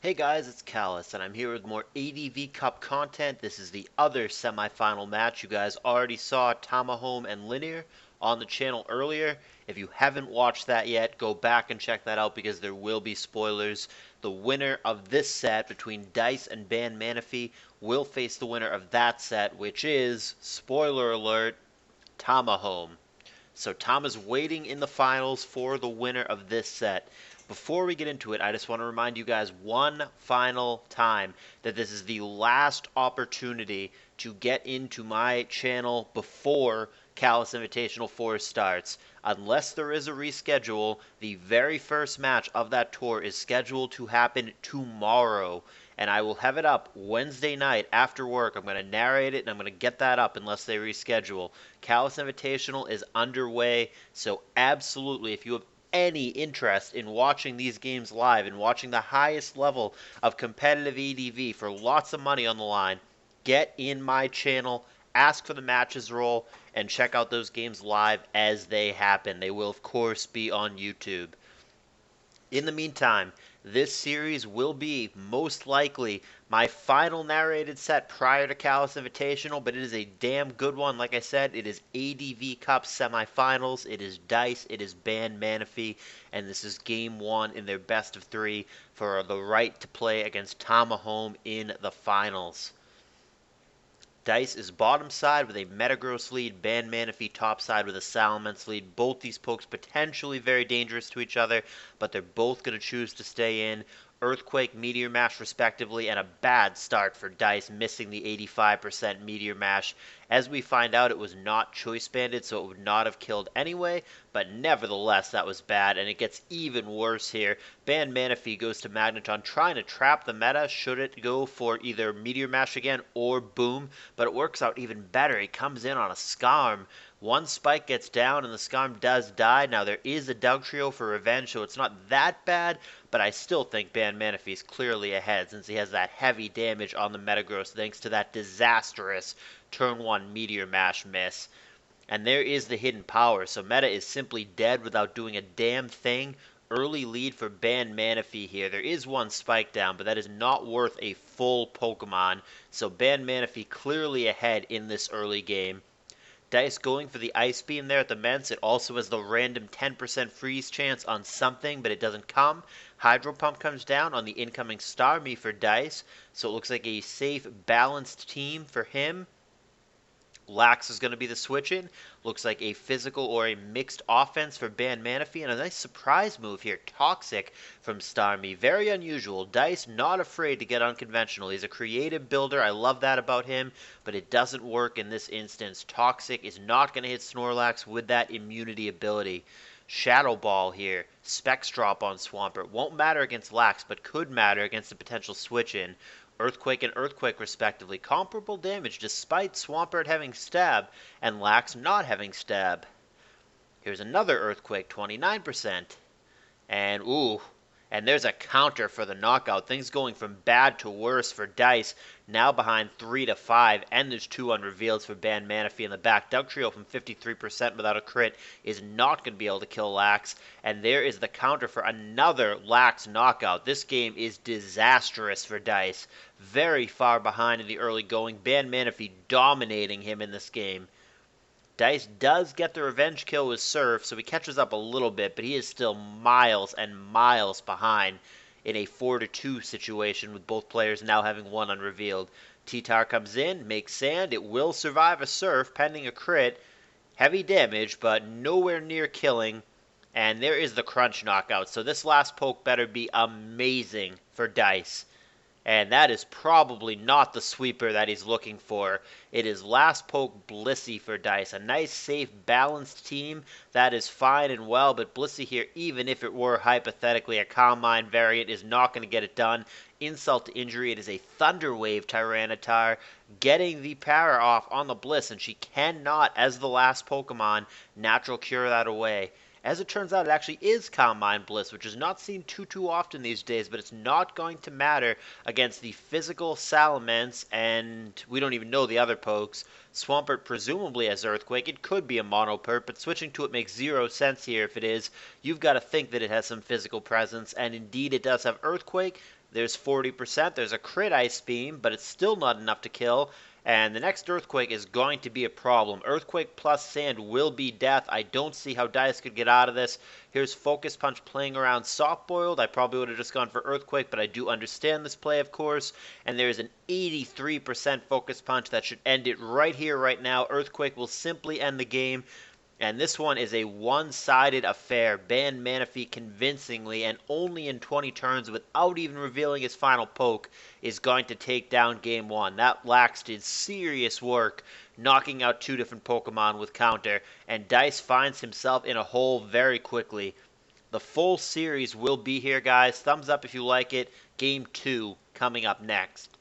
Hey guys, it's Callus, and I'm here with more ADV Cup content. This is the other semifinal match. You guys already saw Tamahome and Linear on the channel earlier. If you haven't watched that yet, go back and check that out because there will be spoilers. The winner of this set between Dice and Ban Manaphy will face the winner of that set, which is, spoiler alert, Tamahome. So Tom is waiting in the finals for the winner of this set. Before we get into it, I just want to remind you guys one final time that this is the last opportunity to get into my channel before Callus Invitational 4 starts. Unless there is a reschedule, the very first match of that tour is scheduled to happen tomorrow. And I will have it up Wednesday night after work. I'm going to narrate it, and I'm going to get that up unless they reschedule. Callus Invitational is underway, so absolutely, if you have any interest in watching these games live and watching the highest level of competitive ADV for lots of money on the line, get in my channel, ask for the matches roll, and check out those games live as they happen. They will, of course, be on YouTube. In the meantime, this series will be most likely my final narrated set prior to Callus Invitational, but it is a damn good one. Like I said, it is ADV Cup semifinals. It is Dice, it is Ban Manaphy, and this is game one in their best of three for the right to play against Tamahome in the finals. Dice is bottom side with a Metagross lead, Ban Manaphy top side with a Salamence lead. Both these pokes potentially very dangerous to each other, but they're both going to choose to stay in. Earthquake, Meteor Mash respectively, and a bad start for Dice, missing the 85% Meteor Mash. As we find out, it was not choice banded, so it would not have killed anyway, but nevertheless, that was bad, and it gets even worse here. Ban Manaphy goes to Magneton, trying to trap the meta, should it go for either Meteor Mash again or Boom, but it works out even better. He comes in on a Scarm. One spike gets down and the Scarm does die. Now there is a Dugtrio for revenge, so it's not that bad, but I still think Ban Manaphy is clearly ahead since he has that heavy damage on the Metagross thanks to that disastrous turn 1 Meteor Mash miss. And there is the hidden power, so Meta is simply dead without doing a damn thing. Early lead for Ban Manaphy here. There is one spike down, but that is not worth a full Pokemon, so Ban Manaphy clearly ahead in this early game. Dice going for the Ice Beam there at the Mence. It also has the random 10% freeze chance on something, but it doesn't come. Hydro Pump comes down on the incoming Starmie for Dice, so it looks like a safe, balanced team for him. Lax is going to be the switch-in. Looks like a physical or a mixed offense for Ban Manaphy, and a nice surprise move here. Toxic from Starmie. Very unusual. Dice not afraid to get unconventional. He's a creative builder. I love that about him, but it doesn't work in this instance. Toxic is not going to hit Snorlax with that immunity ability. Shadow Ball here. Specs drop on Swampert. Won't matter against Lax, but could matter against a potential switch-in. Earthquake and Earthquake respectively. Comparable damage despite Swampert having Stab and Lax not having Stab. Here's another Earthquake, 29%. And ooh, and there's a counter for the knockout. Things going from bad to worse for Dice. Now behind 3 to 5, and there's 2 unrevealed for Ban Manaphy in the back. Dugtrio from 53% without a crit is not going to be able to kill Lax. And there is the counter for another Lax knockout. This game is disastrous for Dice. Very far behind in the early going. Ban Manaphy dominating him in this game. Dice does get the revenge kill with Surf, so he catches up a little bit, but he is still miles and miles behind in a 4-2 situation with both players now having one unrevealed. T-Tar comes in, makes Sand. It will survive a Surf, pending a crit. Heavy damage, but nowhere near killing. And there is the Crunch knockout. So this last poke better be amazing for Dice. And that is probably not the sweeper that he's looking for. It is last poke Blissey for Dice. A nice, safe, balanced team. That is fine and well, but Blissey here, even if it were hypothetically a Calm Mind variant, is not going to get it done. Insult to injury, it is a Thunder Wave Tyranitar getting the power off on the Bliss, and she cannot, as the last Pokemon, Natural Cure that away. As it turns out, it actually is Calm Mind Bliss, which is not seen too often these days, but it's not going to matter against the physical Salamence, and we don't even know the other pokes. Swampert presumably has Earthquake. It could be a Mono Perp, but switching to it makes zero sense here. If it is, you've got to think that it has some physical presence, and indeed it does have Earthquake. There's 40%. There's a crit Ice Beam, but it's still not enough to kill. And the next Earthquake is going to be a problem. Earthquake plus Sand will be death. I don't see how Dice could get out of this. Here's Focus Punch playing around Soft Boiled. I probably would have just gone for Earthquake, but I do understand this play, of course. And there's an 83% Focus Punch that should end it right here, right now. Earthquake will simply end the game. And this one is a one-sided affair. Ban Manaphy convincingly and only in 20 turns without even revealing his final poke is going to take down game one. That Lax did serious work knocking out two different Pokemon with counter, and Dice finds himself in a hole very quickly. The full series will be here, guys. Thumbs up if you like it. Game 2 coming up next.